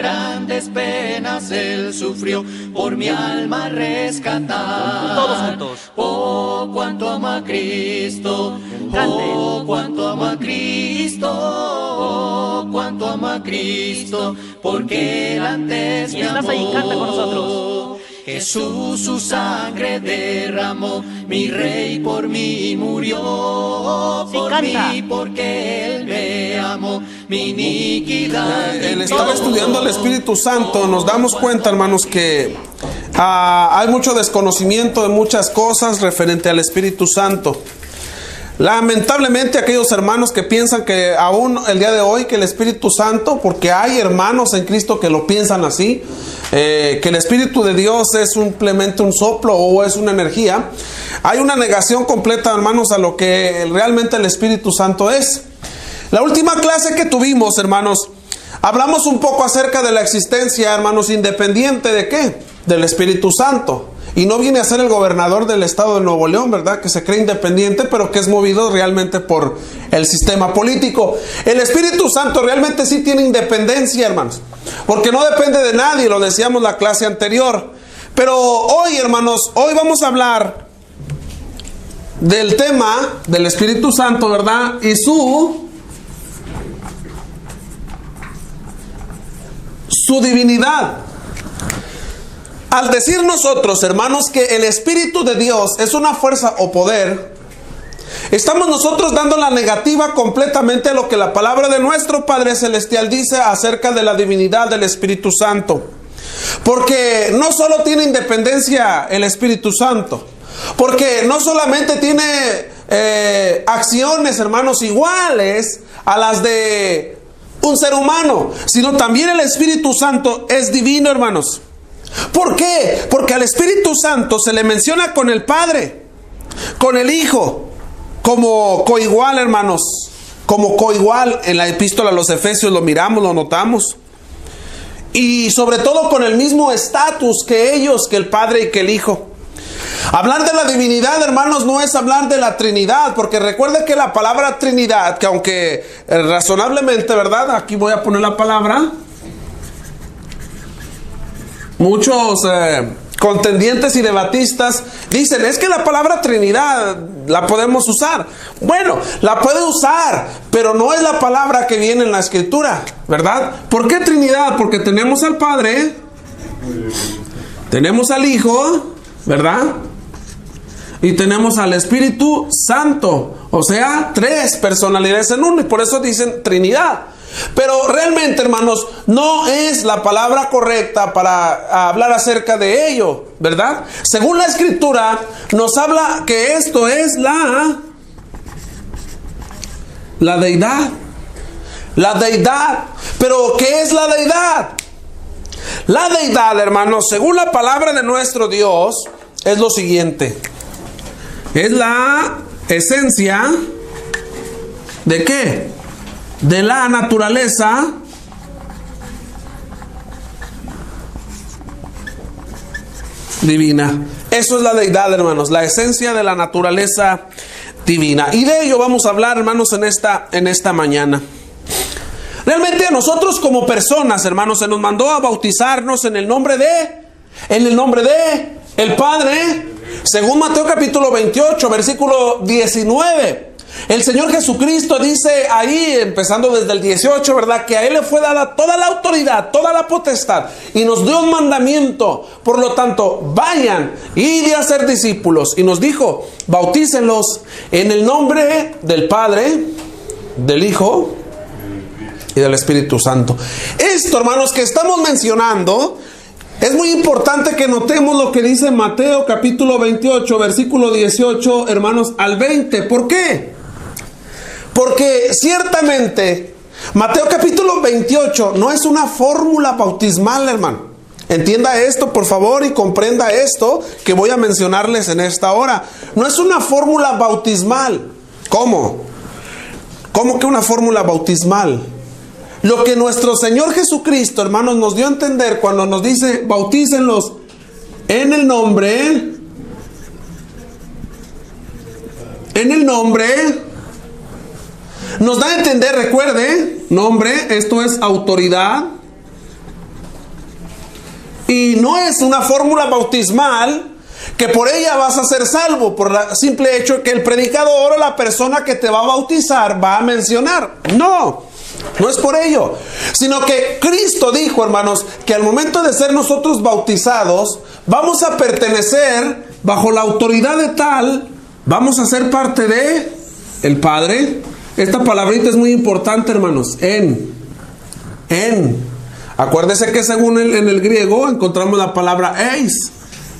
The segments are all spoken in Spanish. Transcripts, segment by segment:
grandes penas Él sufrió por mi alma rescatar. Todos juntos. Oh, cuánto ama a Cristo. Oh, cuánto ama a Cristo. Oh, cuánto ama a Cristo. Porque Él antes me amó. Estás ahí, canta con nosotros. Jesús su sangre derramó, mi Rey por mí murió, sí, por canta. mí porque Él me amó, mi iniquidad. El estar estudiando al Espíritu Santo nos damos cuenta, hermanos, que hay mucho desconocimiento de muchas cosas referente al Espíritu Santo. Lamentablemente aquellos hermanos que piensan que aún el día de hoy que el Espíritu Santo, porque hay hermanos en Cristo que lo piensan así, que el Espíritu de Dios es simplemente un soplo o es una energía, hay una negación completa, hermanos, a lo que realmente el Espíritu Santo es. La última clase que tuvimos, hermanos, hablamos un poco acerca de la existencia, hermanos, independiente de ¿qué? Del Espíritu Santo. Y no viene a ser el gobernador del estado de Nuevo León, ¿verdad? Que se cree independiente, pero que es movido realmente por el sistema político. El Espíritu Santo realmente sí tiene independencia, hermanos, porque no depende de nadie, lo decíamos la clase anterior. Pero hoy, hermanos, hoy vamos a hablar del tema del Espíritu Santo, ¿verdad? Y su divinidad. Al decir nosotros, hermanos, que el Espíritu de Dios es una fuerza o poder, estamos nosotros dando la negativa completamente a lo que la palabra de nuestro Padre Celestial dice acerca de la divinidad del Espíritu Santo. Porque no solo tiene independencia el Espíritu Santo, porque no solamente tiene acciones, hermanos, iguales a las de un ser humano, sino también el Espíritu Santo es divino, hermanos. ¿Por qué? Porque al Espíritu Santo se le menciona con el Padre, con el Hijo, como coigual, hermanos, como coigual. En la epístola a los Efesios lo miramos, lo notamos. Y sobre todo con el mismo estatus que ellos, que el Padre y que el Hijo. Hablar de la divinidad, hermanos, no es hablar de la Trinidad, porque recuerde que la palabra Trinidad, que aunque razonablemente, ¿verdad? Aquí voy a poner la palabra. Muchos contendientes y debatistas dicen, es que la palabra Trinidad la podemos usar. Bueno, la puede usar, pero no es la palabra que viene en la Escritura, ¿verdad? ¿Por qué Trinidad? Porque tenemos al Padre, tenemos al Hijo, ¿verdad? Y tenemos al Espíritu Santo, o sea, 3 personalidades en uno, y por eso dicen Trinidad. Pero realmente, hermanos, no es la palabra correcta para hablar acerca de ello, ¿verdad? Según la Escritura, nos habla que esto es la deidad. La deidad. Pero, ¿qué es la deidad? La deidad, hermanos, según la palabra de nuestro Dios, es lo siguiente. Es la esencia ¿de qué? De la naturaleza divina. Eso es la deidad, hermanos, la esencia de la naturaleza divina. Y de ello vamos a hablar, hermanos, en esta mañana. Realmente a nosotros como personas, hermanos, se nos mandó a bautizarnos en el nombre de el Padre, según Mateo capítulo 28, versículo 19. El Señor Jesucristo dice ahí, empezando desde el 18, ¿verdad? Que a Él le fue dada toda la autoridad, toda la potestad, y nos dio un mandamiento. Por lo tanto, vayan y de hacer discípulos. Y nos dijo, bautícenlos en el nombre del Padre, del Hijo y del Espíritu Santo. Esto, hermanos, que estamos mencionando, es muy importante que notemos lo que dice Mateo capítulo 28, versículo 18, hermanos, al 20. ¿Por qué? Porque ciertamente Mateo capítulo 28 no es una fórmula bautismal, hermano. Entienda esto, por favor, y comprenda esto que voy a mencionarles en esta hora. No es una fórmula bautismal. ¿Cómo? ¿Cómo que una fórmula bautismal? Lo que nuestro Señor Jesucristo, hermanos, nos dio a entender cuando nos dice, bautícenlos en el nombre, nos da a entender, recuerde, nombre, esto es autoridad, Y no es una fórmula bautismal que por ella vas a ser salvo, por el simple hecho que el predicador o la persona que te va a bautizar va a mencionar. No es por ello, sino que Cristo dijo, hermanos, que al momento de ser nosotros bautizados, vamos a pertenecer bajo la autoridad de tal, vamos a ser parte de el Padre. Esta palabrita es muy importante, hermanos, en. Acuérdese que según en el griego encontramos la palabra eis,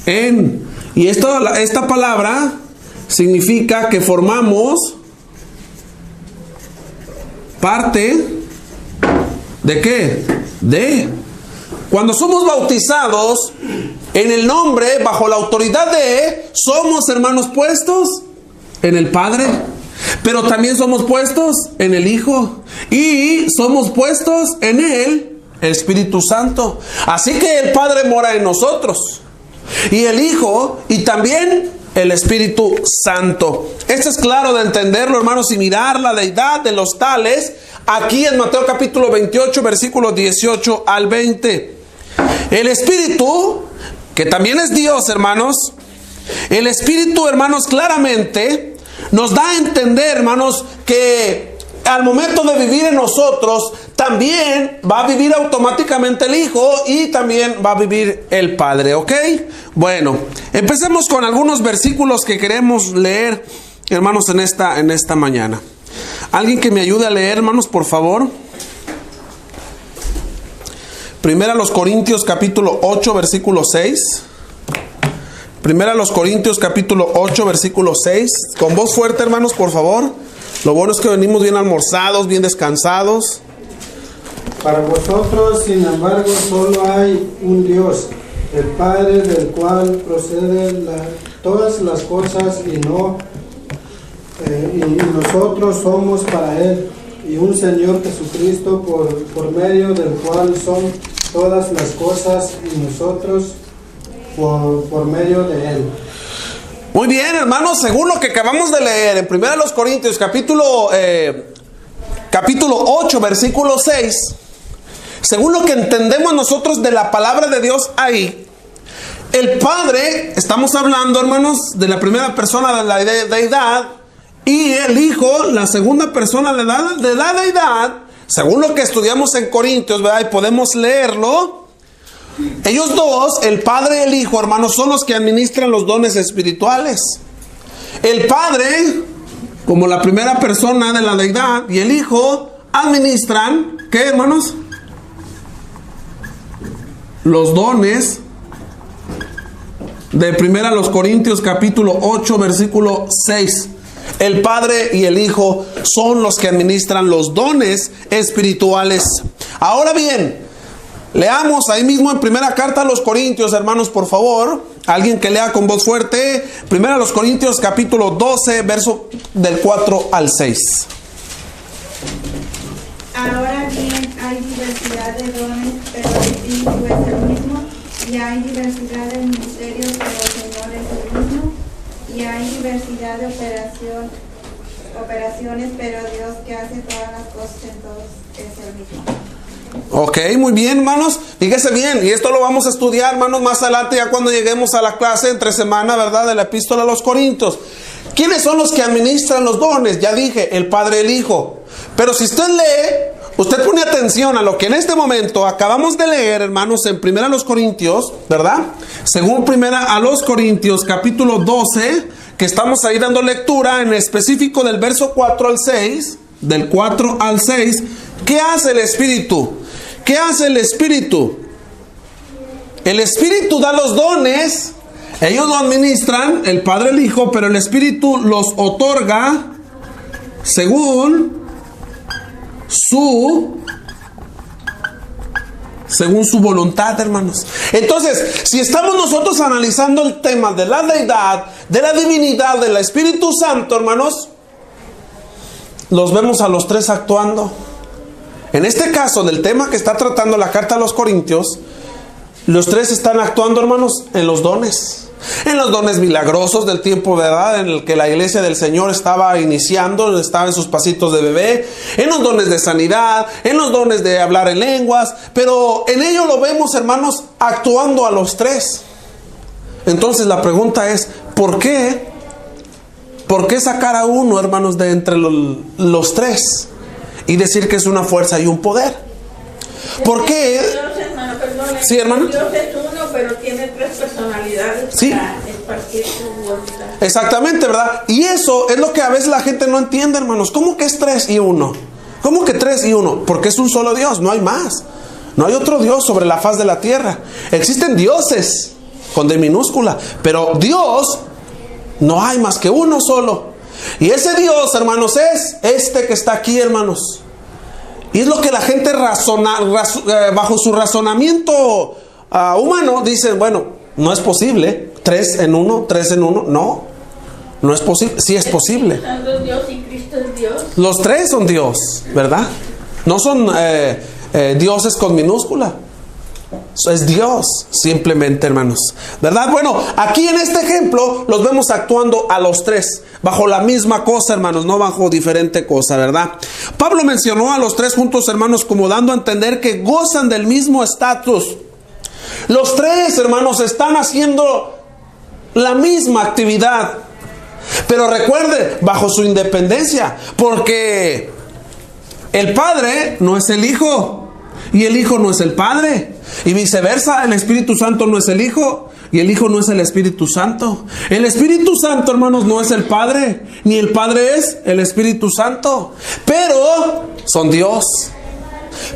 en. Y esta palabra significa que formamos parte ¿de qué? Cuando somos bautizados en el nombre, bajo la autoridad de, somos, hermanos, puestos en el Padre, pero también somos puestos en el Hijo y somos puestos en el Espíritu Santo. Así que el Padre mora en nosotros y el Hijo y también el Espíritu Santo. Esto es claro de entenderlo, hermanos, y mirar la deidad de los tales aquí en Mateo capítulo 28, versículos 18 al 20. El Espíritu, que también es Dios, hermanos, el Espíritu, hermanos, claramente nos da a entender, hermanos, que al momento de vivir en nosotros, también va a vivir automáticamente el Hijo y también va a vivir el Padre, ¿ok? Bueno, empecemos con algunos versículos que queremos leer, hermanos, en esta mañana. ¿Alguien que me ayude a leer, hermanos, por favor? Primera los Corintios capítulo 8, versículo 6. Primera los Corintios capítulo 8, versículo 6. Con voz fuerte, hermanos, por favor. Lo bueno es que venimos bien almorzados, bien descansados. Para vosotros, sin embargo, solo hay un Dios, el Padre, del cual proceden todas las cosas y nosotros somos para Él, y un Señor Jesucristo por medio del cual son todas las cosas y nosotros por medio de Él. Muy bien, hermanos, según lo que acabamos de leer en 1 Corintios capítulo 8, versículo 6, según lo que entendemos nosotros de la palabra de Dios ahí, el Padre, estamos hablando, hermanos, de la primera persona de la deidad, y el Hijo, la segunda persona de la deidad, según lo que estudiamos en Corintios, ¿verdad? Y podemos leerlo. Ellos dos, el Padre y el Hijo, hermanos, son los que administran los dones espirituales. El Padre, como la primera persona de la deidad, y el Hijo administran, ¿qué, hermanos? Los dones de 1 Corintios capítulo 8, versículo 6. El Padre y el Hijo son los que administran los dones espirituales. Ahora bien, leamos ahí mismo en primera carta a los Corintios, hermanos, por favor. Alguien que lea con voz fuerte. Primera a los Corintios capítulo 12, verso del 4 al 6. Ahora bien, hay diversidad de dones, pero el Espíritu es el mismo. Y hay diversidad de ministerios, pero el Señor es el mismo. Y hay diversidad de operaciones, pero Dios que hace todas las cosas en todos es el mismo. Ok, muy bien, hermanos. Fíjese bien, y esto lo vamos a estudiar, hermanos, más adelante, ya cuando lleguemos a la clase entre semana, ¿verdad?, de la epístola a los Corintios. ¿Quiénes son los que administran los dones? Ya dije, el Padre y el Hijo. Pero si usted lee, usted pone atención a lo que en este momento acabamos de leer, hermanos, en 1 Corintios, ¿verdad? Según 1 Corintios capítulo 12, que estamos ahí dando lectura en específico del verso 4 al 6, del 4 al 6, ¿qué hace el Espíritu? ¿Qué hace el Espíritu? El Espíritu da los dones, ellos lo administran, el Padre y el Hijo, pero el Espíritu los otorga según su voluntad, hermanos. Entonces, si estamos nosotros analizando el tema de la deidad, de la divinidad, del Espíritu Santo, hermanos, los vemos a los tres actuando. En este caso, del tema que está tratando la carta a los Corintios, los tres están actuando, hermanos, en los dones. En los dones milagrosos del tiempo, ¿verdad?, en el que la iglesia del Señor estaba iniciando, estaba en sus pasitos de bebé. En los dones de sanidad, en los dones de hablar en lenguas. Pero en ello lo vemos, hermanos, actuando a los tres. Entonces la pregunta es, ¿por qué? ¿Por qué sacar a uno, hermanos, de entre los tres y decir que es una fuerza y un poder? ¿Por qué? Dios, hermano, perdone. Sí, hermano. Dios es uno, pero tiene tres personalidades, sí, para impartir su voluntad. Exactamente, ¿verdad? Y eso es lo que a veces la gente no entiende, hermanos. ¿Cómo que es 3 y 1? ¿Cómo que 3 y 1? Porque es un solo Dios, no hay más. No hay otro Dios sobre la faz de la tierra. Existen dioses con D minúscula, pero Dios no hay más que uno solo. Y ese Dios, hermanos, es este que está aquí, hermanos. Y es lo que la gente bajo su razonamiento humano dicen, bueno, no es posible. 3 en 1, 3 en 1. No, no es posible. Sí es posible. Dios y Cristo es Dios. Los tres son Dios, ¿verdad? No son dioses con minúscula. Es Dios, simplemente, hermanos, ¿verdad? Bueno, aquí en este ejemplo los vemos actuando a los tres bajo la misma cosa, hermanos, no bajo diferente cosa, ¿verdad? Pablo mencionó a los tres juntos, hermanos, como dando a entender que gozan del mismo estatus. Los tres, hermanos, están haciendo la misma actividad, pero recuerde, bajo su independencia, porque el Padre no es el Hijo y el Hijo no es el Padre, y viceversa. El Espíritu Santo no es el Hijo y el Hijo no es el Espíritu Santo. El Espíritu Santo, hermanos, no es el Padre, ni el Padre es el Espíritu Santo, pero son Dios.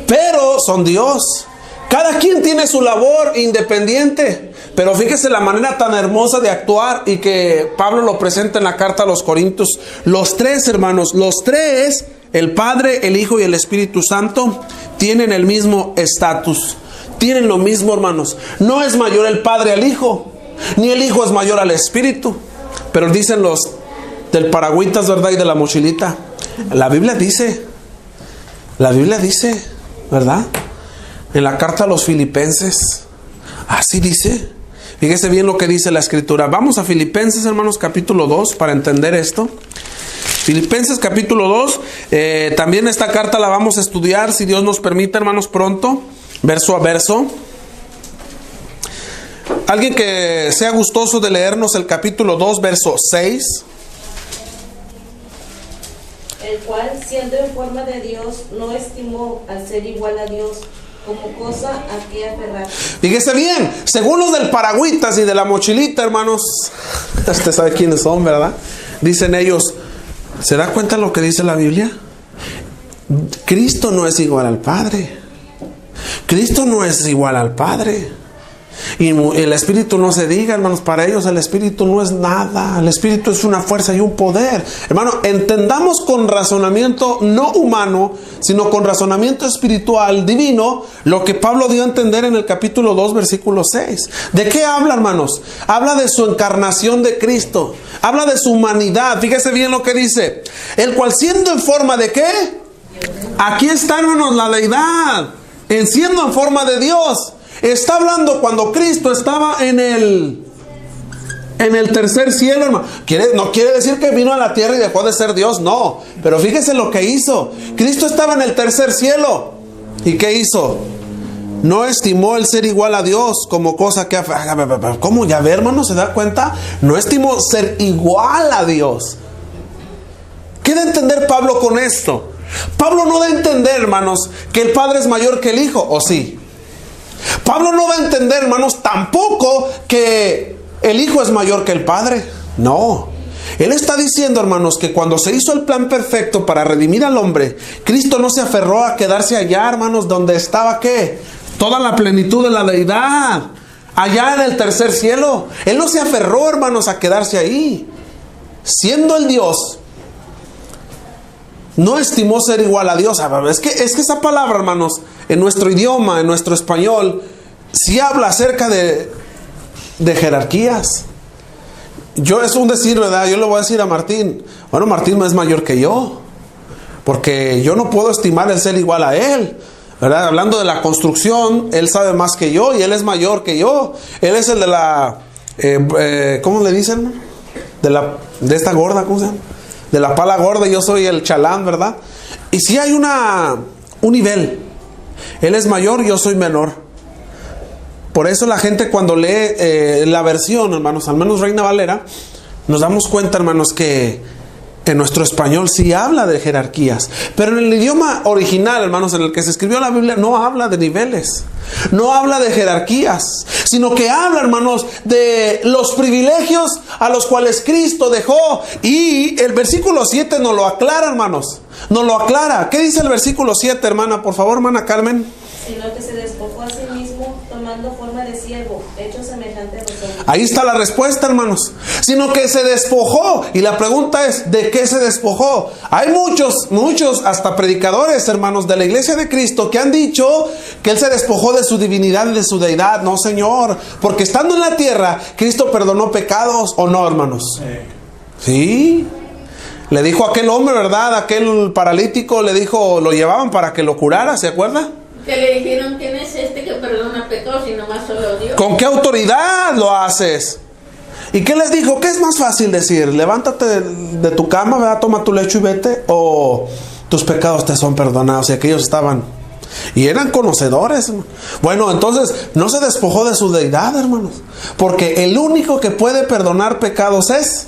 Pero son Dios. Cada quien tiene su labor independiente. Pero fíjese la manera tan hermosa de actuar y que Pablo lo presenta en la carta a los Corintios. Los tres, hermanos, los tres, el Padre, el Hijo y el Espíritu Santo, tienen el mismo estatus. Tienen lo mismo, hermanos. No es mayor el Padre al Hijo, ni el Hijo es mayor al Espíritu. Pero dicen los del paragüitas, ¿verdad? Y de la mochilita. La Biblia dice, ¿verdad? En la carta a los Filipenses, así dice. Fíjese bien lo que dice la Escritura. Vamos a Filipenses, hermanos, capítulo 2, para entender esto. Filipenses capítulo 2. También esta carta la vamos a estudiar, si Dios nos permite, hermanos, pronto, verso a verso. Alguien que sea gustoso de leernos el capítulo 2, verso 6. El cual, siendo en forma de Dios, no estimó al ser igual a Dios como cosa a que aferrarse. Fíjese bien, según los del paragüitas y de la mochilita, hermanos, usted sabe quiénes son, ¿verdad? Dicen ellos, ¿se da cuenta lo que dice la Biblia? Cristo no es igual al Padre. Cristo no es igual al Padre. Y el Espíritu no se diga, hermanos, para ellos el Espíritu no es nada. El Espíritu es una fuerza y un poder. Hermano, entendamos con razonamiento no humano, sino con razonamiento espiritual, divino, lo que Pablo dio a entender en el capítulo 2, versículo 6. ¿De qué habla, hermanos? Habla de su encarnación de Cristo. Habla de su humanidad. Fíjese bien lo que dice. El cual, siendo en forma de ¿qué? Aquí está, hermanos, la deidad. Siendo en forma de Dios. Está hablando cuando Cristo estaba en el tercer cielo, hermano. No quiere decir que vino a la tierra y dejó de ser Dios, no. Pero fíjese lo que hizo. Cristo estaba en el tercer cielo. ¿Y qué hizo? No estimó el ser igual a Dios como cosa que... ¿Cómo? Ya ve, hermano, ¿se da cuenta? No estimó ser igual a Dios. ¿Qué da a entender Pablo con esto? Pablo no da a entender, hermanos, que el Padre es mayor que el Hijo, ¿o sí? Pablo no va a entender, hermanos, tampoco que el Hijo es mayor que el Padre. No. Él está diciendo, hermanos, que cuando se hizo el plan perfecto para redimir al hombre, Cristo no se aferró a quedarse allá, hermanos, donde estaba, ¿qué? Toda la plenitud de la deidad. Allá en el tercer cielo. Él no se aferró, hermanos, a quedarse ahí. Siendo el Dios, no estimó ser igual a Dios. Es que esa palabra, hermanos, en nuestro idioma, en nuestro español, sí habla acerca de jerarquías. Es un decir, ¿verdad? Yo le voy a decir a Martín, bueno, Martín no es mayor que yo, porque yo no puedo estimar el ser igual a él, ¿verdad? Hablando de la construcción, él sabe más que yo y él es mayor que yo. Él es el de la ¿cómo le dicen? De esta gorda, ¿cómo se llama? De la pala gorda, yo soy el chalán, ¿verdad? Y si hay un nivel. Él es mayor, yo soy menor. Por eso la gente cuando lee la versión, hermanos, al menos Reina Valera, nos damos cuenta, hermanos, que en nuestro español sí habla de jerarquías, pero en el idioma original, hermanos, en el que se escribió la Biblia, no habla de niveles, no habla de jerarquías, sino que habla, hermanos, de los privilegios a los cuales Cristo dejó. Y el versículo 7 nos lo aclara, hermanos, nos lo aclara. ¿Qué dice el versículo 7, hermana? Por favor, hermana Carmen. Sino que se despojó a sí mismo, tomando forma de siervo, hecho semejante a nosotros. Ahí está la respuesta, hermanos. Sino que se despojó. Y la pregunta es, ¿de qué se despojó? Hay muchos, hasta predicadores, hermanos, de la iglesia de Cristo, que han dicho que Él se despojó de su divinidad y de su deidad. No, Señor. Porque estando en la tierra, Cristo perdonó pecados, ¿o no, hermanos? Sí. Le dijo a aquel hombre, ¿verdad? Aquel paralítico, le dijo, lo llevaban para que lo curara, ¿se acuerda? Que le dijeron, ¿quién es este que perdona pecados y nomás solo Dios? ¿Con qué autoridad lo haces? ¿Y qué les dijo? ¿Qué es más fácil decir? Levántate de tu cama, ¿verdad? Toma tu lecho y vete. O tus pecados te son perdonados. Y aquellos estaban, y eran conocedores. Bueno, entonces no se despojó de su deidad, hermanos, porque el único que puede perdonar pecados es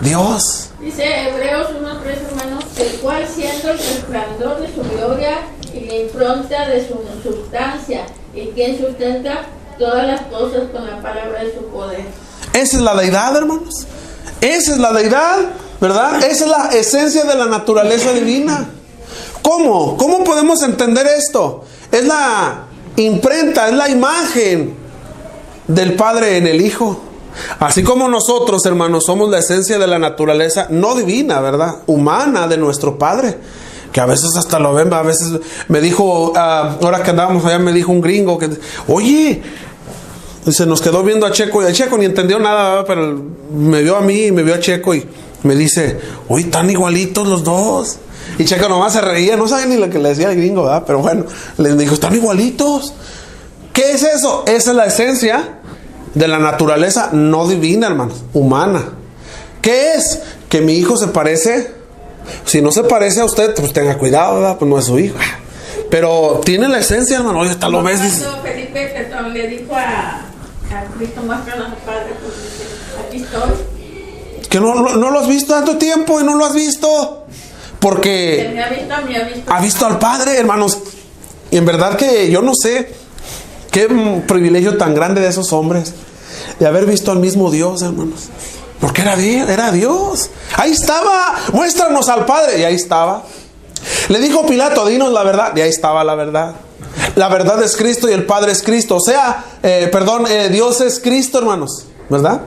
Dios. Dice Hebreos 1:3, hermanos, el cual siendo el resplandor de su gloria y la impronta de su sustancia, y quien sustenta todas las cosas con la palabra de su poder. Esa es la deidad, hermanos. Esa es la deidad, ¿verdad? Esa es la esencia de la naturaleza divina. ¿Cómo? ¿Cómo podemos entender esto? Es la imprenta, es la imagen del Padre en el Hijo. Así como nosotros, hermanos, somos la esencia de la naturaleza, no divina, ¿verdad? Humana de nuestro Padre. Que a veces hasta lo ven, a veces me dijo, ahora que andábamos allá, me dijo un gringo que, oye, se nos quedó viendo a Checo, y el Checo ni entendió nada, ¿verdad? Pero me vio a mí y me vio a Checo y me dice, oye, están igualitos los dos. Y Checo nomás se reía, no sabía ni lo que le decía el gringo, ¿verdad? Pero bueno, le dijo, están igualitos. ¿Qué es eso? Esa es la esencia de la naturaleza no divina, hermanos, humana. ¿Qué es? Que mi hijo se parece. Si no se parece a usted, pues tenga cuidado, ¿verdad? Pues no es su hijo. Pero tiene la esencia, hermano. Oye, hasta lo ves. Cuando Felipe Petón le dijo a Cristo, muéstranos al Padre, pues dice, aquí estoy. Que no lo has visto tanto tiempo y no lo has visto. Porque Me ha visto. ha visto al Padre, hermanos. Y en verdad que yo no sé qué privilegio tan grande de esos hombres, de haber visto al mismo Dios, hermanos. Porque era Dios. Ahí estaba. Muéstranos al Padre. Y ahí estaba. Le dijo Pilato, dinos la verdad. Y ahí estaba la verdad. La verdad es Cristo y el Padre es Cristo. O sea, Dios es Cristo, hermanos, ¿verdad?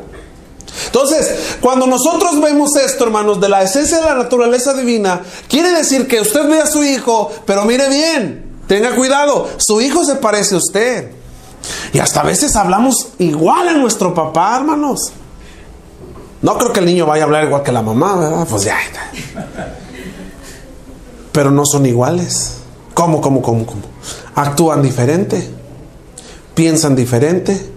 Entonces, cuando nosotros vemos esto, hermanos, de la esencia de la naturaleza divina, quiere decir que usted ve a su hijo, pero mire bien, tenga cuidado, su hijo se parece a usted. Y hasta a veces hablamos igual a nuestro papá, hermanos. No creo que el niño vaya a hablar igual que la mamá, ¿verdad? Pues ya. Pero no son iguales. ¿Cómo? Actúan diferente, piensan diferente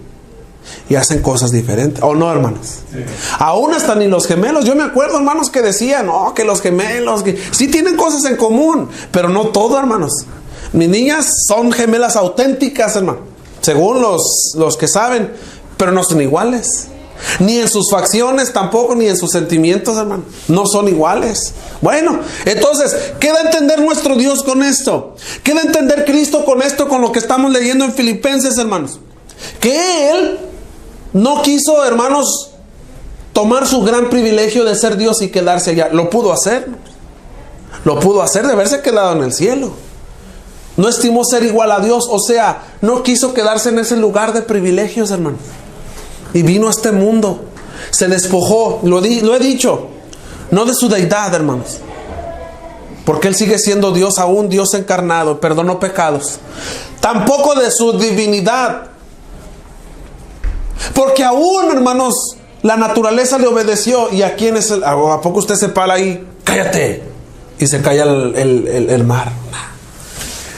y hacen cosas diferentes. ¿O no, hermanos? Sí. Aún hasta ni los gemelos. Yo me acuerdo, hermanos, que decían, no, que los gemelos que sí tienen cosas en común, pero no todo, hermanos. Mis niñas son gemelas auténticas, hermano, según los que saben, pero no son iguales. Ni en sus facciones tampoco, ni en sus sentimientos, hermano. No son iguales. Bueno, entonces, ¿qué da a entender nuestro Dios con esto? ¿Qué da a entender Cristo con esto, con lo que estamos leyendo en Filipenses, hermanos? Que Él no quiso, hermanos, tomar su gran privilegio de ser Dios y quedarse allá. Lo pudo hacer. Lo pudo hacer de haberse quedado en el cielo. No estimó ser igual a Dios. O sea, no quiso quedarse en ese lugar de privilegios, hermano. Y vino a este mundo, se despojó, lo he dicho, no de su deidad, hermanos, porque Él sigue siendo Dios aún, Dios encarnado, perdonó pecados. Tampoco de su divinidad, porque aún, hermanos, la naturaleza le obedeció. ¿Y a quién es a poco usted se para ahí? Cállate, y se calla el mar.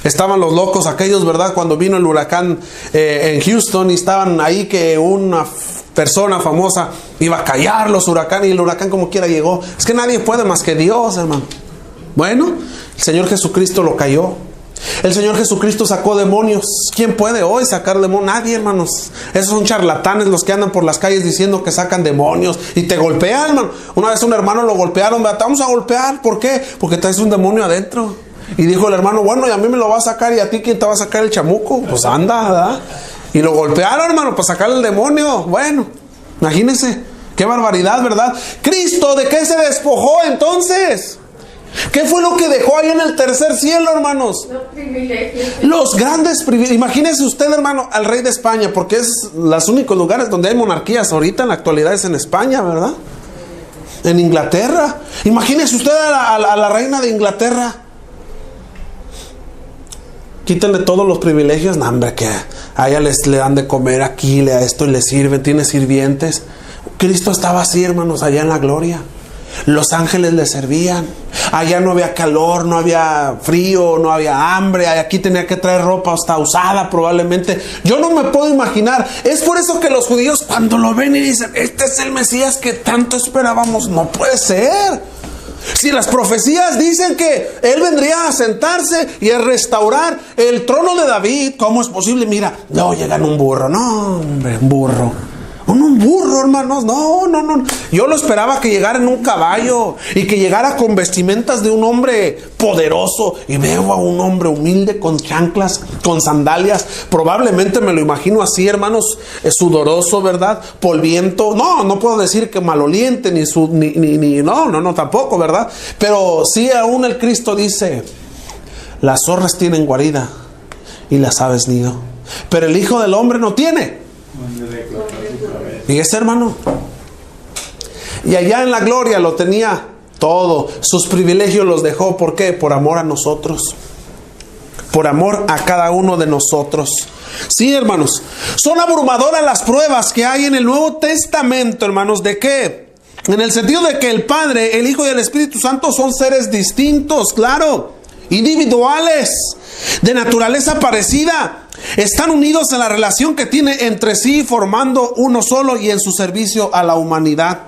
Estaban los locos aquellos, ¿verdad? Cuando vino el huracán en Houston y estaban ahí que una persona famosa iba a callar los huracanes y el huracán como quiera llegó. Es que nadie puede más que Dios, hermano. Bueno, el Señor Jesucristo lo cayó. El Señor Jesucristo sacó demonios. ¿Quién puede hoy sacar demonios? Nadie, hermanos. Esos son charlatanes los que andan por las calles diciendo que sacan demonios y te golpean, hermano. Una vez un hermano lo golpearon, ¿verdad? Te vamos a golpear. ¿Por qué? Porque traes un demonio adentro. Y dijo el hermano, bueno, y a mí me lo va a sacar, ¿y a ti quién te va a sacar el chamuco? Pues anda, ¿verdad? Y lo golpearon, hermano, para sacar el demonio. Bueno, imagínense, qué barbaridad, ¿verdad? Cristo, ¿de qué se despojó entonces? ¿Qué fue lo que dejó ahí en el tercer cielo, hermanos? Los privilegios. Los grandes privilegios. Imagínese usted, hermano, al rey de España, porque es los únicos lugares donde hay monarquías ahorita en la actualidad es en España, ¿verdad? En Inglaterra. Imagínese usted a la reina de Inglaterra. Quítenle todos los privilegios. No, hombre, que a ella le dan de comer aquí, le da esto y le sirven, tiene sirvientes. Cristo estaba así, hermanos, allá en la gloria. Los ángeles le servían. Allá no había calor, no había frío, no había hambre. Aquí tenía que traer ropa hasta usada probablemente. Yo no me puedo imaginar. Es por eso que los judíos cuando lo ven y dicen, este es el Mesías que tanto esperábamos. No puede ser. Si las profecías dicen que Él vendría a sentarse y a restaurar el trono de David, ¿cómo es posible? Mira, no, llega en un burro. No, hombre, un burro. Un burro, hermanos, no. Yo lo esperaba que llegara en un caballo y que llegara con vestimentas de un hombre poderoso. Y veo a un hombre humilde con chanclas, con sandalias. Probablemente me lo imagino así, hermanos, sudoroso, ¿verdad? Polviento. No puedo decir que maloliente, no, tampoco, ¿verdad? Pero sí, aún el Cristo dice, las zorras tienen guarida y las aves nido, pero el Hijo del Hombre no tiene. Fíjese, hermano. Y allá en la gloria lo tenía todo. Sus privilegios los dejó. ¿Por qué? Por amor a nosotros. Por amor a cada uno de nosotros. Sí, hermanos. Son abrumadoras las pruebas que hay en el Nuevo Testamento, hermanos. ¿De qué? En el sentido de que el Padre, el Hijo y el Espíritu Santo son seres distintos, claro, individuales, de naturaleza parecida. Están unidos en la relación que tiene entre sí, formando uno solo y en su servicio a la humanidad.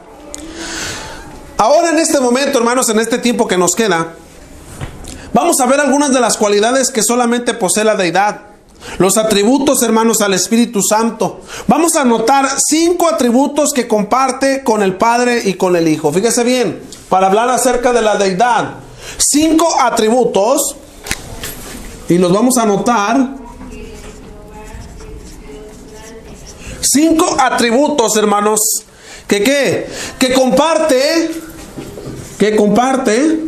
Ahora en este momento, hermanos, en este tiempo que nos queda, vamos a ver algunas de las cualidades que solamente posee la deidad. Los atributos, hermanos, al Espíritu Santo. Vamos a notar 5 atributos que comparte con el Padre y con el Hijo. Fíjese bien, para hablar acerca de la deidad. 5 atributos. Y los vamos a anotar. 5 atributos, hermanos. Que comparte. Que comparte.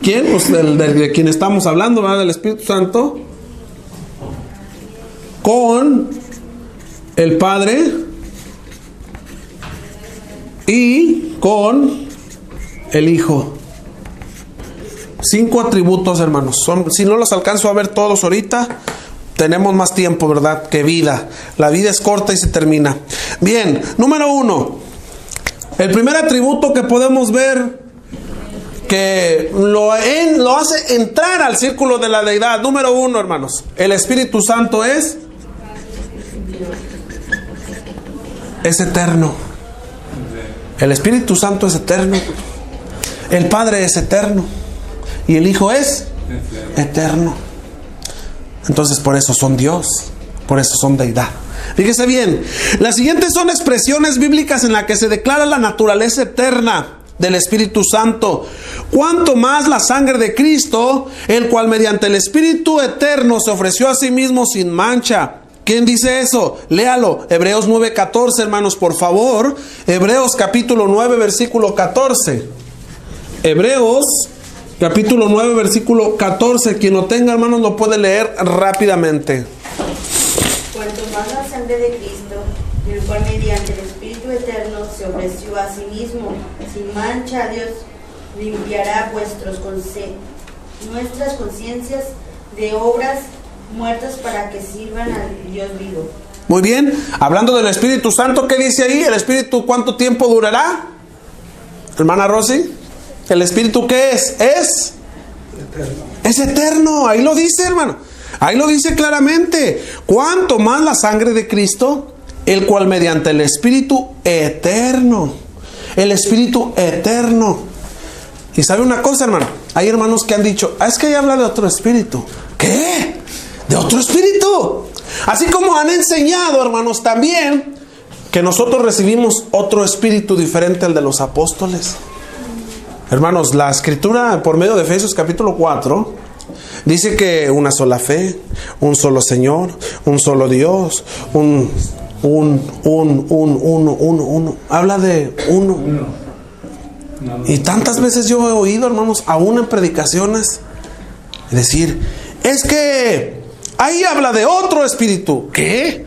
¿Quién? Pues de quien estamos hablando, ¿verdad? Del Espíritu Santo. Con el Padre. Y con el Hijo. 5 atributos, hermanos. Si no los alcanzo a ver todos ahorita, tenemos más tiempo, ¿verdad? Que vida. La vida es corta y se termina. Bien, número 1. El primer atributo que podemos ver que lo hace entrar al círculo de la deidad. Número 1, hermanos. El Espíritu Santo es eterno. El Espíritu Santo es eterno. El Padre es eterno. Y el Hijo es eterno. Entonces por eso son Dios. Por eso son deidad. Fíjese bien. Las siguientes son expresiones bíblicas en las que se declara la naturaleza eterna del Espíritu Santo. Cuanto más la sangre de Cristo, el cual mediante el Espíritu eterno se ofreció a sí mismo sin mancha. ¿Quién dice eso? Léalo. Hebreos 9:14, hermanos, por favor. Hebreos capítulo 9, versículo 14. Hebreos capítulo 9, versículo 14. Quien lo tenga, hermanos, lo puede leer rápidamente. Cuanto más la sangre de Cristo, el cual mediante el Espíritu eterno se ofreció a sí mismo, sin mancha, Dios limpiará nuestras conciencias de obras muertas para que sirvan al Dios vivo. Muy bien. Hablando del Espíritu Santo, ¿qué dice ahí? ¿El Espíritu cuánto tiempo durará? Hermana Rosy, ¿el Espíritu qué es? Es es eterno. Ahí lo dice, hermano. Ahí lo dice claramente. Cuanto más la sangre de Cristo, el cual mediante el Espíritu eterno. El Espíritu eterno. Y sabe una cosa, hermano. Hay hermanos que han dicho, es que ahí habla de otro espíritu. ¿Qué? ¿De otro espíritu? Así como han enseñado, hermanos, también que nosotros recibimos otro espíritu diferente al de los apóstoles. Hermanos, la escritura por medio de Efesios capítulo 4 dice que una sola fe, un solo Señor, un solo Dios, uno. Habla de uno. Y tantas veces yo he oído, hermanos, aún en predicaciones, decir, es que ahí habla de otro espíritu. ¿Qué?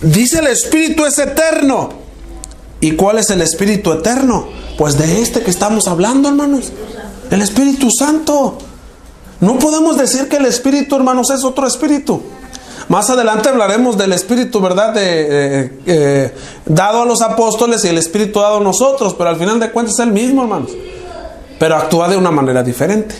Dice el espíritu es eterno. ¿Y cuál es el espíritu eterno? Pues de este que estamos hablando, hermanos. El Espíritu Santo. No podemos decir que el espíritu, hermanos, es otro espíritu. Más adelante hablaremos del espíritu, ¿verdad? Dado a los apóstoles y el espíritu dado a nosotros. Pero al final de cuentas es el mismo, hermanos. Pero actúa de una manera diferente,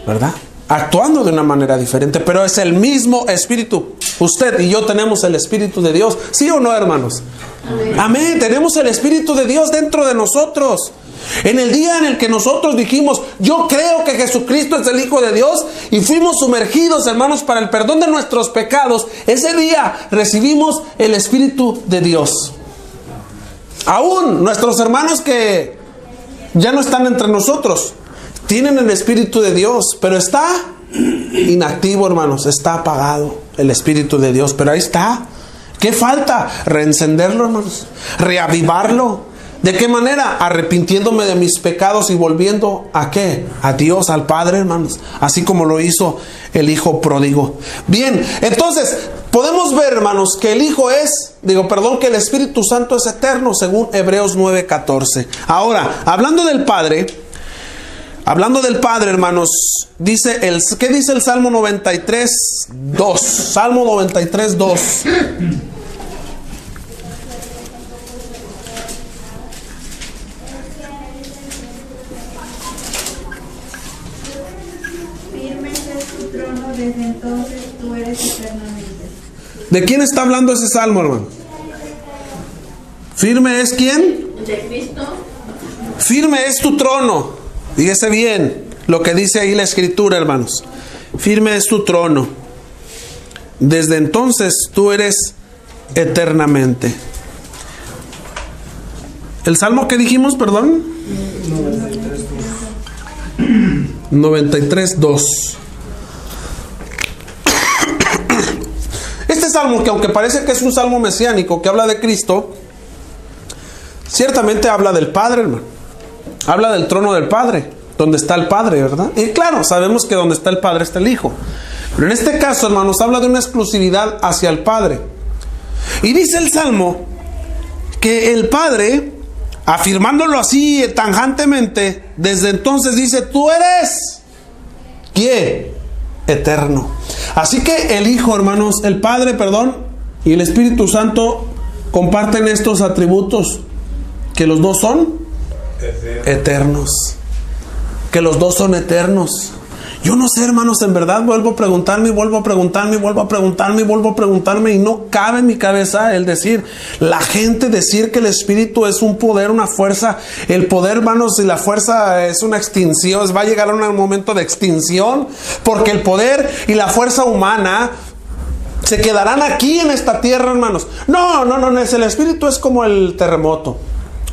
¿verdad? Actuando de una manera diferente, pero es el mismo espíritu. Usted y yo tenemos el Espíritu de Dios, ¿sí o no, hermanos? Amén. Amén. Tenemos el Espíritu de Dios dentro de nosotros. En el día en el que nosotros dijimos, yo creo que Jesucristo es el Hijo de Dios, y fuimos sumergidos, hermanos, para el perdón de nuestros pecados, ese día recibimos el Espíritu de Dios. Aún nuestros hermanos que ya no están entre nosotros tienen el Espíritu de Dios, pero está inactivo, hermanos. Está apagado el Espíritu de Dios, pero ahí está. ¿Qué falta? Reencenderlo, hermanos. Reavivarlo. ¿De qué manera? Arrepintiéndome de mis pecados y volviendo ¿a qué? A Dios, al Padre, hermanos. Así como lo hizo el Hijo pródigo. Bien, entonces podemos ver, hermanos, que el Hijo que el Espíritu Santo es eterno, según Hebreos 9:14. Ahora, hablando del Padre, hermanos, ¿qué dice el Salmo 93:2? Salmo 93:2. Desde entonces tú eres eternamente. ¿De quién está hablando ese salmo, hermano? ¿Firme es quién? De Cristo. Firme es tu trono. Fíjese bien lo que dice ahí la escritura, hermanos. Firme es tu trono. Desde entonces tú eres eternamente. ¿El salmo que dijimos, perdón? 93:2. Este salmo, que aunque parece que es un salmo mesiánico que habla de Cristo, ciertamente habla del Padre, hermano. Habla del trono del Padre, donde está el Padre, ¿verdad? Y claro, sabemos que donde está el Padre está el Hijo. Pero en este caso, hermanos, habla de una exclusividad hacia el Padre. Y dice el salmo que el Padre, afirmándolo así tajantemente, desde entonces dice, tú eres ¿quién? Eterno. Así que el Hijo, hermanos, el Padre, y el Espíritu Santo comparten estos atributos, que los dos son eternos. Que los dos son eternos. Yo no sé, hermanos, en verdad vuelvo a preguntarme y no cabe en mi cabeza el decir, la gente decir que el Espíritu es un poder, una fuerza. El poder, hermanos, y la fuerza es una extinción, va a llegar a un momento de extinción, porque el poder y la fuerza humana se quedarán aquí en esta tierra, hermanos. No, el Espíritu es como el terremoto.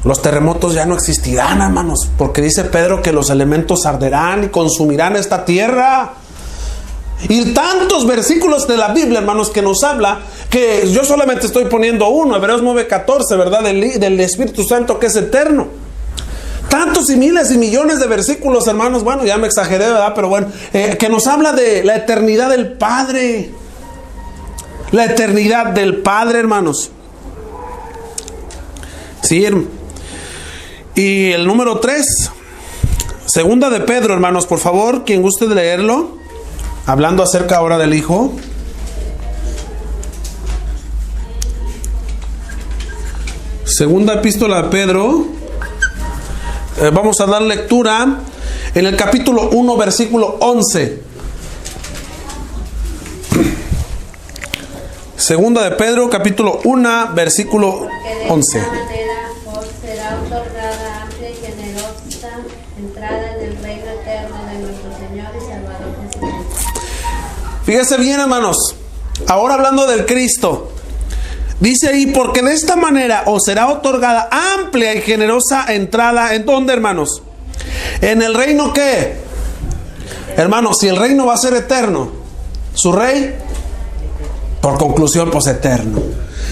Los terremotos ya no existirán, hermanos, porque dice Pedro que los elementos arderán y consumirán esta tierra. Y tantos versículos de la Biblia, hermanos, que nos habla, que yo solamente estoy poniendo uno, Hebreos 9:14, ¿verdad? Del Espíritu Santo que es eterno. Tantos y miles y millones de versículos, hermanos, bueno, ya me exageré, ¿verdad? Pero bueno, que nos habla de la eternidad del Padre. La eternidad del Padre, hermanos. Sí, hermano. Y el número 3, segunda de Pedro, hermanos, por favor, quien guste de leerlo, hablando acerca ahora del Hijo. Segunda epístola de Pedro, vamos a dar lectura en el capítulo 1, versículo 11. Segunda de Pedro, capítulo 1, versículo Porque de 11. esta manera os será otorgada amplia y generosa entrada en el reino eterno de nuestro Señor y Salvador Jesucristo. Fíjese bien, hermanos. Ahora hablando del Cristo. Dice ahí, porque de esta manera os será otorgada amplia y generosa entrada. ¿En dónde, hermanos? En el reino ¿qué? Hermanos, si el reino va a ser eterno, ¿su rey? Por conclusión, pues eterno.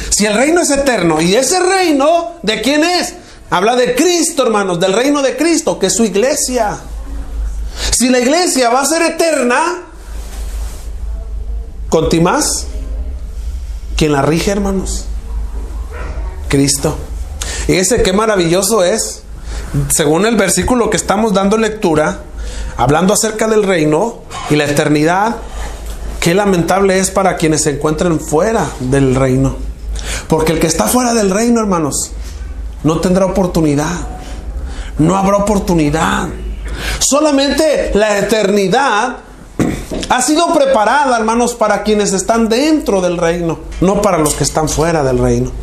Si el reino es eterno, y ese reino, ¿de quién es? Habla de Cristo, hermanos, del reino de Cristo, que es su iglesia. Si la iglesia va a ser eterna, ¿contimás? ¿Quién la rige, hermanos? Cristo. Y ese qué maravilloso es, según el versículo que estamos dando lectura, hablando acerca del reino y la eternidad. Qué lamentable es para quienes se encuentren fuera del reino, porque el que está fuera del reino, hermanos, no tendrá oportunidad, no habrá oportunidad. Solamente la eternidad ha sido preparada, hermanos, para quienes están dentro del reino, no para los que están fuera del reino.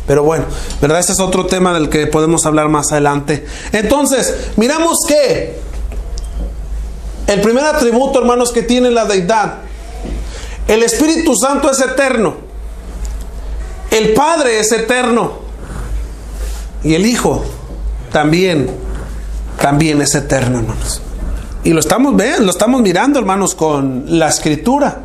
Pero bueno, ¿verdad? Ese es otro tema del que podemos hablar más adelante. Entonces, miramos que el primer atributo, hermanos, que tiene la deidad: el Espíritu Santo es eterno, el Padre es eterno, y el Hijo también es eterno, hermanos. Y lo estamos mirando, hermanos, con la Escritura.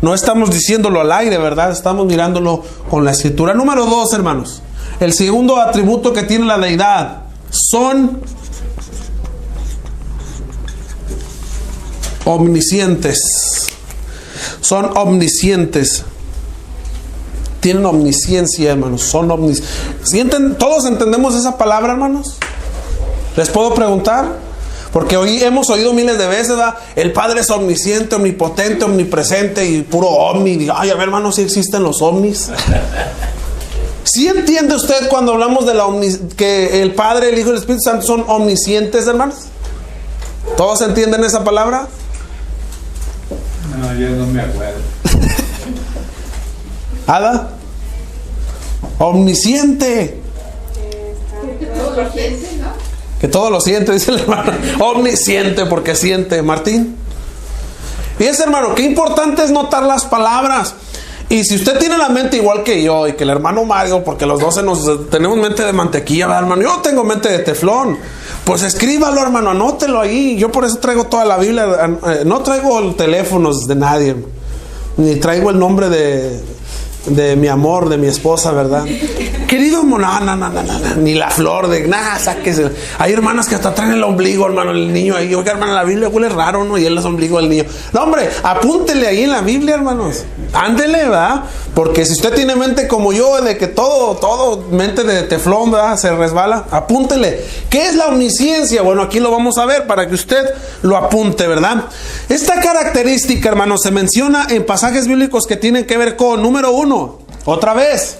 No estamos diciéndolo al aire, ¿verdad? Estamos mirándolo con la Escritura. Número 2, hermanos. El segundo atributo que tiene la deidad son omniscientes. Son omniscientes. Tienen omnisciencia, hermanos. Son omniscientes. ¿Todos entendemos esa palabra, hermanos? ¿Les puedo preguntar? Porque hoy hemos oído miles de veces, ¿verdad? El Padre es omnisciente, omnipotente, omnipresente y puro omni. Ay, a ver, hermano, si existen los omnis. ¿Sí entiende usted cuando hablamos de que el Padre, el Hijo y el Espíritu Santo son omniscientes, hermanos? ¿Todos entienden esa palabra? No, yo no me acuerdo. ¿Ada? Omnisciente. Que todo lo siente, dice el hermano. Omnisciente, porque siente. Martín. Fíjese, hermano, qué importante es notar las palabras. Y si usted tiene la mente igual que yo y que el hermano Mario, porque los dos tenemos mente de mantequilla, ¿verdad, hermano? Yo tengo mente de teflón. Pues escríbalo, hermano, anótelo ahí. Yo por eso traigo toda la Biblia. No traigo teléfonos de nadie, ni traigo el nombre de mi amor, de mi esposa, ¿verdad? Querido, no, ni la flor de nada, sáquese. Hay hermanas que hasta traen el ombligo, hermano, el niño ahí. Oiga, hermano, la Biblia huele raro, ¿no? Y él es ombligo del niño. No, hombre, apúntele ahí en la Biblia, hermanos. Ándele, ¿verdad? Porque si usted tiene mente como yo, de que todo, mente de teflón, ¿verdad? Se resbala, apúntele. ¿Qué es la omnisciencia? Bueno, aquí lo vamos a ver para que usted lo apunte, ¿verdad? Esta característica, hermanos, se menciona en pasajes bíblicos que tienen que ver con, número 1, otra vez.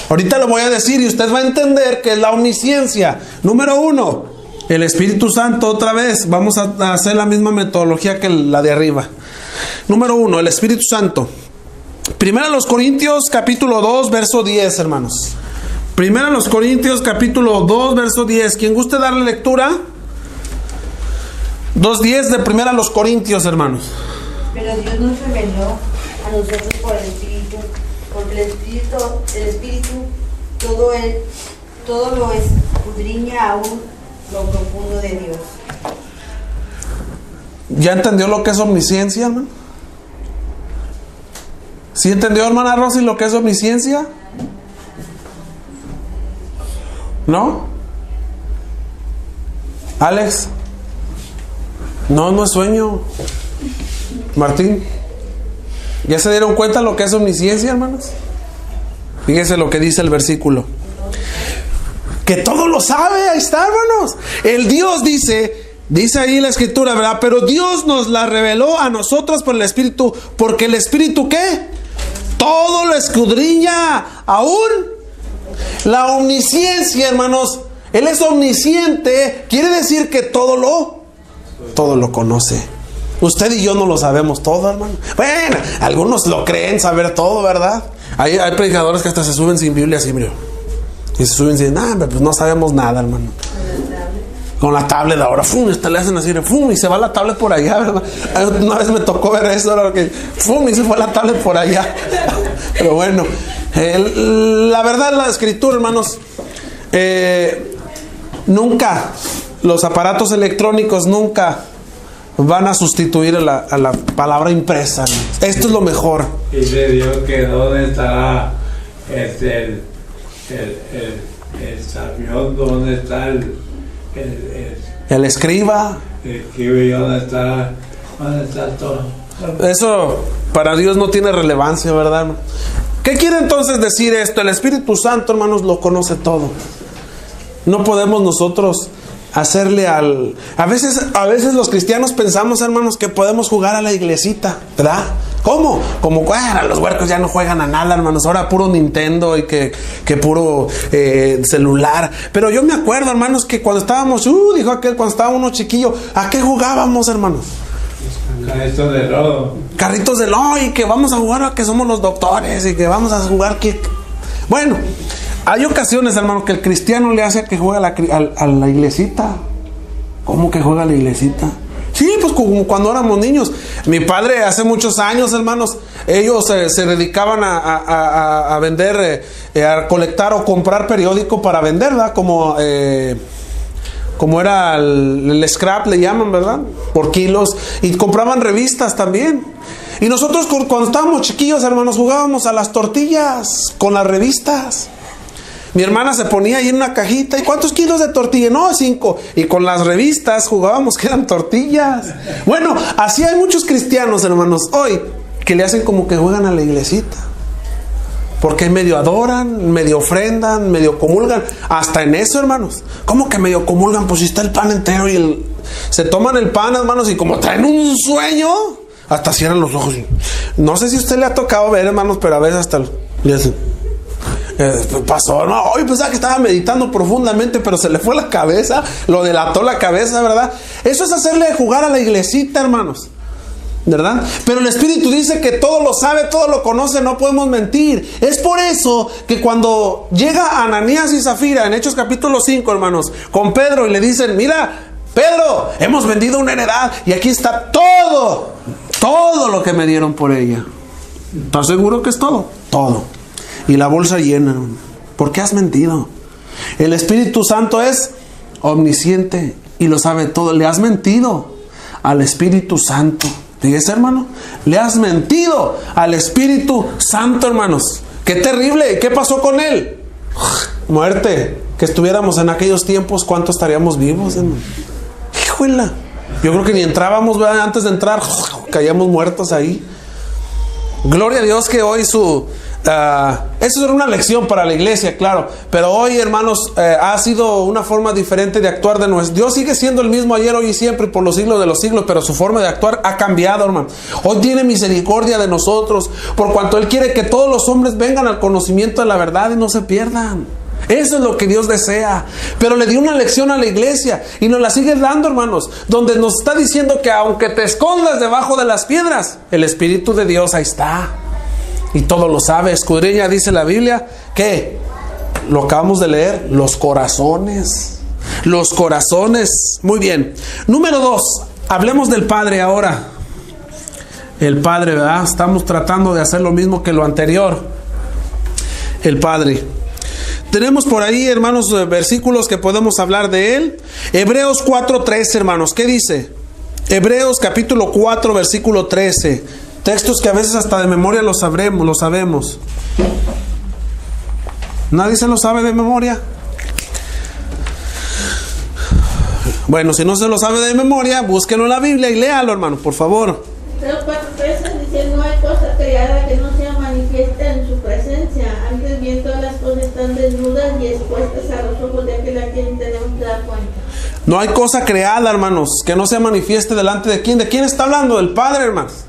Ahorita lo voy a decir y usted va a entender qué es la omnisciencia. Número 1, el Espíritu Santo, otra vez. Vamos a hacer la misma metodología que la de arriba. Número 1, el Espíritu Santo. Primera a los Corintios, capítulo 2, verso 10, hermanos. Primera a los Corintios, capítulo 2, verso 10. ¿Quién guste darle lectura? 2:10 de Primera a los Corintios, hermanos. Pero Dios nos reveló a nosotros por el Espíritu, porque el Espíritu todo lo escudriña aún lo profundo de Dios. ¿Ya entendió lo que es omnisciencia, hermano? ¿Sí entendió, hermana Rosy, lo que es omnisciencia? ¿No? ¿Alex? No es sueño. Martín, ¿ya se dieron cuenta lo que es omnisciencia, hermanos? Fíjense lo que dice el versículo. Que todo lo sabe, ahí está, hermanos. El Dios dice ahí la Escritura, ¿verdad? Pero Dios nos la reveló a nosotros por el Espíritu, porque el Espíritu, ¿qué? Todo lo escudriña, aún la omnisciencia, hermanos. Él es omnisciente, quiere decir que todo lo conoce. Usted y yo no lo sabemos todo, hermano. Bueno, algunos lo creen saber todo, ¿verdad? Hay predicadores que hasta se suben sin Biblia así, mira. Y se suben sin nada, pues no sabemos nada, hermano. Con la tablet ahora, ¡fum! Le hacen así, ¡fum! Y se va la tablet por allá, ¿verdad? Una vez me tocó ver eso, ahora que ¡fum! Y se fue la tablet por allá. Pero bueno, la verdad, la escritura, hermanos, nunca, los aparatos electrónicos nunca van a sustituir a la palabra impresa. Esto es lo mejor. Y de Dios que dónde estará el sabión, dónde está el escriba. El escriba, dónde está todo. Eso para Dios no tiene relevancia, ¿verdad, hermano? ¿Qué quiere entonces decir esto? El Espíritu Santo, hermanos, lo conoce todo. No podemos nosotros hacerle a veces los cristianos pensamos, hermanos, que podemos jugar a la iglesita, ¿verdad? ¿Cómo? Como los huercos ya no juegan a nada, hermanos. Ahora puro Nintendo y que puro celular. Pero yo me acuerdo, hermanos, que cuando estábamos, dijo aquel, cuando estábamos chiquillos, ¿a qué jugábamos, hermanos? Carritos de lodo. Carritos de lodo, y que vamos a jugar a que somos los doctores y que vamos a jugar que... Bueno, hay ocasiones, hermano, que el cristiano le hace que juegue a la iglesita. ¿Cómo que juega a la iglesita? Sí, pues como cuando éramos niños. Mi padre hace muchos años, hermanos, ellos se dedicaban a vender, a colectar o comprar periódico para vender, ¿verdad? Como era el scrap, le llaman, ¿verdad? Por kilos. Y compraban revistas también. Y nosotros cuando estábamos chiquillos, hermanos, jugábamos a las tortillas con las revistas. Mi hermana se ponía ahí en una cajita. ¿Y cuántos kilos de tortilla? No, 5. Y con las revistas jugábamos que eran tortillas. Bueno, así hay muchos cristianos, hermanos, hoy, que le hacen como que juegan a la iglesita. Porque medio adoran, medio ofrendan, medio comulgan. Hasta en eso, hermanos. ¿Cómo que medio comulgan? Pues si está el pan entero y se toman el pan, hermanos, y como traen un sueño, hasta cierran los ojos. No sé si a usted le ha tocado ver, hermanos, pero a veces hasta le hacen... pasó, no, hoy pensaba que estaba meditando profundamente, pero se le fue la cabeza, lo delató la cabeza, ¿verdad? Eso es hacerle jugar a la iglesita, hermanos, ¿verdad? Pero el Espíritu dice que todo lo sabe, todo lo conoce, no podemos mentir. Es por eso que cuando llega Ananías y Zafira en Hechos capítulo 5, hermanos, con Pedro, y le dicen: mira, Pedro, hemos vendido una heredad y aquí está todo lo que me dieron por ella. ¿Estás seguro que es todo? Todo. Y la bolsa llena. ¿Por qué has mentido? El Espíritu Santo es omnisciente y lo sabe todo. Le has mentido al Espíritu Santo. Fíjese, hermano, le has mentido al Espíritu Santo, hermanos. Qué terrible. ¿Qué pasó con él? Muerte. Que estuviéramos en aquellos tiempos, ¿cuánto estaríamos vivos, hermano? Híjole. Yo creo que ni entrábamos, ¿verdad? Antes de entrar caíamos muertos ahí. Gloria a Dios que hoy eso era una lección para la iglesia, claro. Pero hoy, hermanos, ha sido una forma diferente de actuar de nuestro. Dios sigue siendo el mismo ayer, hoy y siempre, por los siglos de los siglos. Pero su forma de actuar ha cambiado, hermano. Hoy tiene misericordia de nosotros, por cuanto Él quiere que todos los hombres vengan al conocimiento de la verdad y no se pierdan. Eso es lo que Dios desea. Pero le dio una lección a la iglesia y nos la sigue dando, hermanos, donde nos está diciendo que aunque te escondas debajo de las piedras, el Espíritu de Dios ahí está y todo lo sabe. Escudriña, dice la Biblia, que lo acabamos de leer, los corazones. Muy bien. Número 2, hablemos del Padre ahora. El Padre, ¿verdad? Estamos tratando de hacer lo mismo que lo anterior. El Padre. Tenemos por ahí, hermanos, versículos que podemos hablar de él. Hebreos 4:13, hermanos. ¿Qué dice? Hebreos capítulo 4, versículo 13. Textos que a veces hasta de memoria lo sabemos. ¿Nadie se lo sabe de memoria? Bueno, si no se lo sabe de memoria, búsquenlo en la Biblia y léalo, hermano, por favor. Hebreos 4:13 dice: no hay cosa creada que no sea manifiesta en su presencia. Antes bien, todas las cosas están desnudas y expuestas a los ojos de aquel a quien tenemos que dar cuenta. No hay cosa creada, hermanos, que no se manifieste delante de quién. ¿De quién está hablando? Del Padre, hermanos.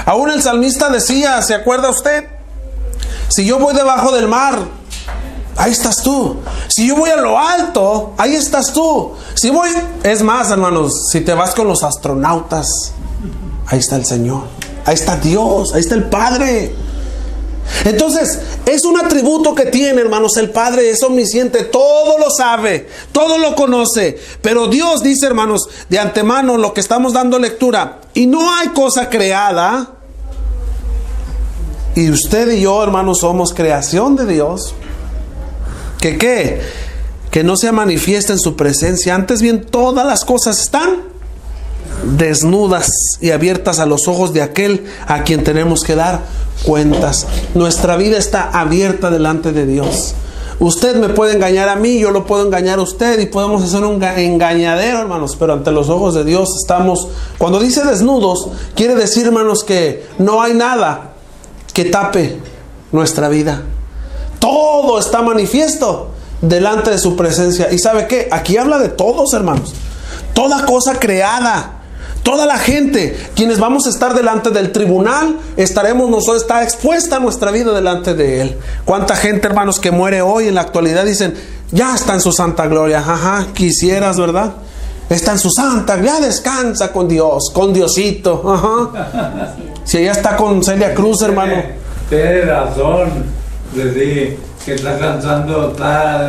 Aún el salmista decía, ¿se acuerda usted? Si yo voy debajo del mar, ahí estás tú. Si yo voy a lo alto, ahí estás tú. Si voy, es más, hermanos, si te vas con los astronautas, ahí está el Señor, ahí está Dios, ahí está el Padre. Entonces, es un atributo que tiene, hermanos, el Padre es omnisciente, todo lo sabe, todo lo conoce. Pero Dios dice, hermanos, de antemano, lo que estamos dando lectura, y no hay cosa creada. Y usted y yo, hermanos, somos creación de Dios. Que no se manifiesta en su presencia. Antes bien, todas las cosas están desnudas y abiertas a los ojos de aquel a quien tenemos que dar cuentas. Nuestra vida está abierta delante de Dios. Usted me puede engañar a mí, yo lo puedo engañar a usted, y podemos hacer un engañadero, hermanos, pero ante los ojos de Dios estamos. Cuando dice desnudos, quiere decir, hermanos, que no hay nada que tape nuestra vida. Todo está manifiesto delante de su presencia. ¿Y sabe qué? Aquí habla de todos, hermanos. Toda cosa creada, toda la gente, quienes vamos a estar delante del tribunal, está expuesta nuestra vida delante de Él. ¿Cuánta gente, hermanos, que muere hoy en la actualidad dicen, ya está en su santa gloria? Ajá, quisieras, ¿verdad? Está en su santa, ya descansa con Dios, con Diosito. Ajá. Si ella está con Celia Cruz, hermano. Tiene razón. Decir que está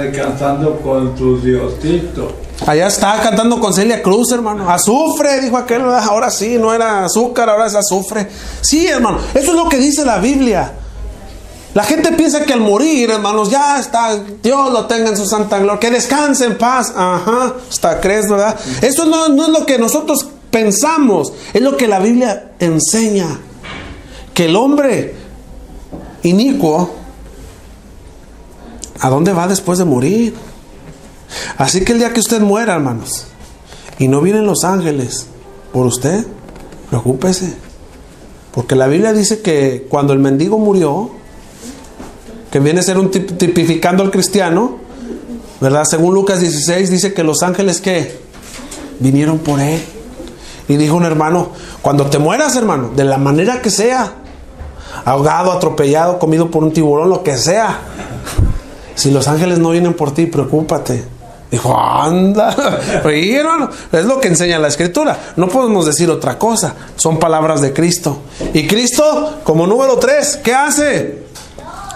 descansando con su Diosito. Allá está cantando con Celia Cruz, hermano. Azufre, dijo aquel, ahora sí, no era azúcar, ahora es azufre. Sí, hermano, eso es lo que dice la Biblia. La gente piensa que al morir, hermanos, ya está, Dios lo tenga en su santa gloria, que descanse en paz. Ajá, hasta crees, ¿verdad? Eso no es lo que nosotros pensamos, es lo que la Biblia enseña. Que el hombre inicuo, ¿a dónde va después de morir? Así que el día que usted muera, hermanos, y no vienen los ángeles por usted, preocúpese. Porque la Biblia dice que cuando el mendigo murió, que viene a ser un tipificando al cristiano, ¿verdad? Según Lucas 16 dice que los ángeles, ¿qué? Vinieron por él. Y dijo un hermano, cuando te mueras, hermano, de la manera que sea, ahogado, atropellado, comido por un tiburón, lo que sea, si los ángeles no vienen por ti, preocúpate. Dijo, anda. Sí, hermano, es lo que enseña la Escritura. No podemos decir otra cosa. Son palabras de Cristo. Y Cristo, como número 3, ¿qué hace?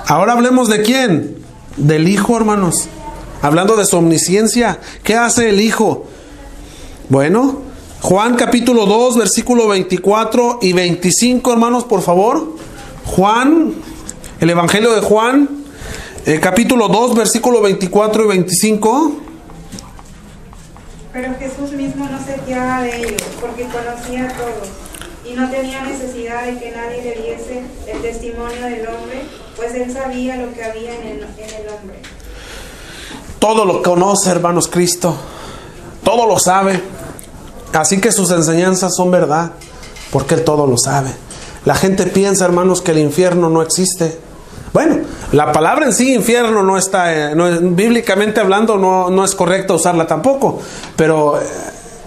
Ahora hablemos de quién. Del Hijo, hermanos. Hablando de su omnisciencia, ¿qué hace el Hijo? Bueno, Juan capítulo 2, versículo 24 y 25, hermanos, por favor. Juan, el Evangelio de Juan, capítulo 2, versículo 24 y 25. Pero Jesús mismo no se fiaba de ellos, porque conocía a todos, y no tenía necesidad de que nadie le diese el testimonio del hombre, pues él sabía lo que había en el hombre. Todo lo conoce, hermanos, Cristo. Todo lo sabe. Así que sus enseñanzas son verdad, porque Él todo lo sabe. La gente piensa, hermanos, que el infierno no existe. Bueno, la palabra en sí, infierno, no está, bíblicamente hablando, no es correcto usarla tampoco. Pero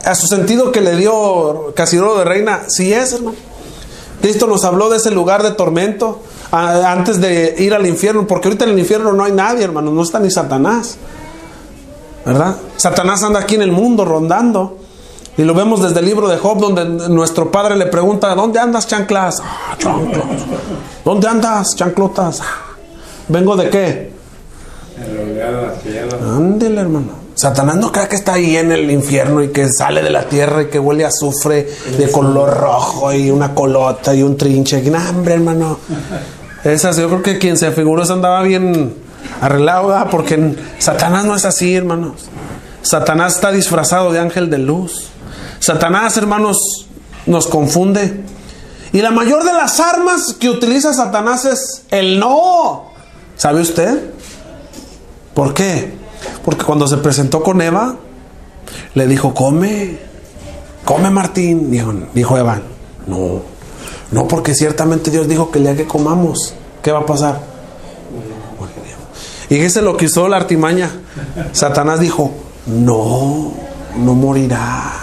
a su sentido que le dio Casidoro de Reina, sí es, hermano. Cristo nos habló de ese lugar de tormento antes de ir al infierno, porque ahorita en el infierno no hay nadie, hermano, no está ni Satanás, ¿verdad? Satanás anda aquí en el mundo rondando. Y lo vemos desde el libro de Job, donde nuestro padre le pregunta, ¿dónde andas, chanclas? Chanclas. ¿Dónde andas, chanclotas? ¿Vengo de qué? Ándele, hermano. Satanás no cree que está ahí en el infierno y que sale de la tierra y que huele a azufre de color rojo y una colota y un trinche. No, hombre, hermano. Esas, yo creo que quien se figuró eso andaba bien arreglado, ¿verdad? Porque Satanás no es así, hermanos. Satanás está disfrazado de ángel de luz. Satanás, hermanos, nos confunde. Y la mayor de las armas que utiliza Satanás es el no. ¿Sabe usted? ¿Por qué? Porque cuando se presentó con Eva, le dijo, come Martín. Dijo Eva, no, porque ciertamente Dios dijo que el día que comamos, ¿qué va a pasar? Y ese es lo que usó la artimaña. Satanás dijo, no morirás.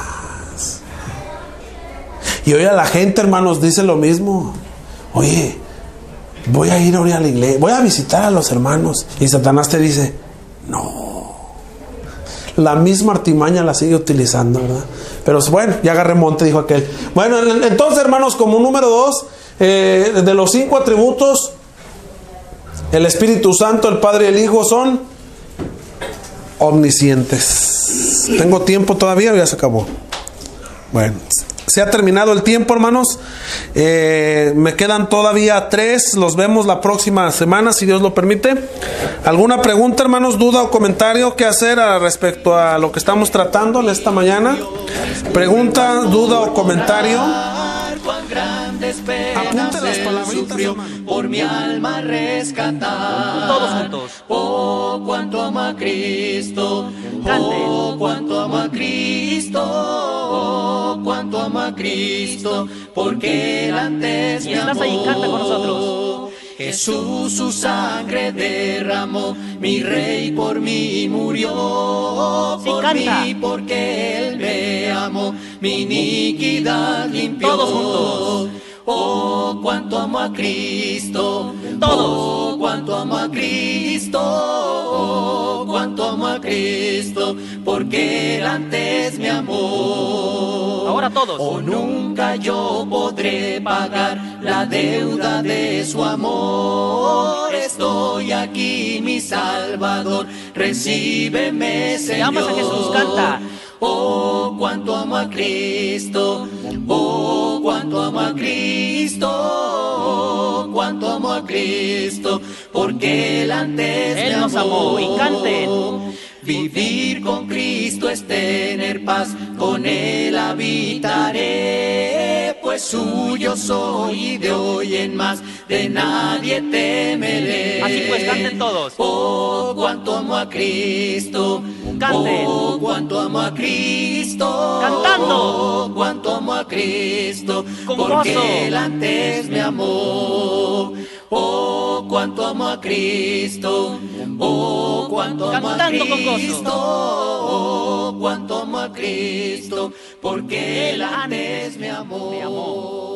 Y hoy a la gente, hermanos, dice lo mismo. Oye, voy a ir hoy a la iglesia, voy a visitar a los hermanos. Y Satanás te dice, no. La misma artimaña la sigue utilizando, ¿verdad? Pero bueno, ya agarré monte, dijo aquel. Bueno, entonces, hermanos, como número 2, de los 5 atributos, el Espíritu Santo, el Padre y el Hijo son omniscientes. ¿Tengo tiempo todavía o ya se acabó? Bueno, se ha terminado el tiempo, hermanos. Me quedan todavía 3. Los vemos la próxima semana, si Dios lo permite. ¿Alguna pregunta, hermanos, duda o comentario que hacer respecto a lo que estamos tratando en esta mañana? Pregunta, duda o comentario. Apunte las palabritas, por mi alma rescatar. Todos juntos. Oh, cuánto ama a Cristo. Oh, cuánto ama a Cristo. Oh, cuánto ama a Cristo. Porque Él antes me amó. Estás ahí, canta con nosotros. Jesús su sangre derramó, mi Rey por mí murió, sí, por canta. mí porque Él me amó, mi iniquidad limpió. Todos juntos. Oh, cuánto amo a Cristo. Todos. Oh, cuánto amo a Cristo. Oh, cuánto amo a Cristo, porque Él antes me amó. Ahora todos. Oh, nunca yo podré pagar la deuda de su amor. Estoy aquí, mi Salvador, recíbeme, Señor. Si amas a Jesús, canta. Oh, cuánto amo a Cristo. Oh, cuánto amo a Cristo. Oh, cuánto amo a Cristo, porque Él antes me Él nos amó. Y canten. Vivir con Cristo es tener paz, con Él habitaré, pues suyo soy y de hoy en más de nadie temeré. Así pues, canten todos. Oh, cuánto amo a Cristo. Canten. Oh, cuánto amo a Cristo. Cantando. Oh, cuánto amo a Cristo, Con porque gozo. Él antes me amó. Oh, cuánto amo a Cristo. Oh, cuánto amo a Cantando con gozo. Cristo. Oh, cuánto amo a Cristo, porque Él antes me amó.